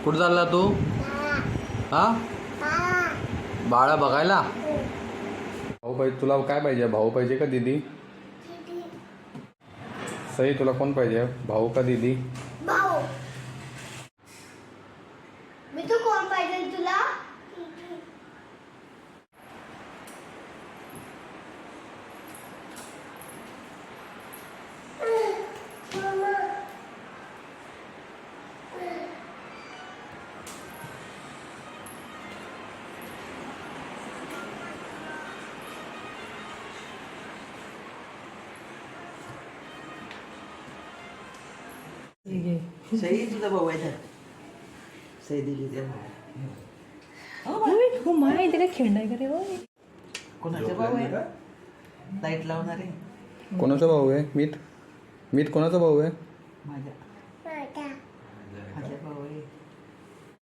कुठं चालला तू? हा, बाळा बघायला? भाऊ पाहिजे तुला? काय पाहिजे, भाऊ पाहिजे का दीदी? सई तुला कोण पाहिजे, भाऊ का दीदी? भाऊ. मी तू कोण पाहिजे तुला? सही तुझा भाऊ आहे. सही दिली त्या हो माय इथे काय खेळणार का रे? होय कोणाचा भाऊ आहे? लाईट लावणार आहे. कोणाचा भाऊ आहे? मीत कोणाचा भाऊ आहे? माझ्या भाऊ आहे.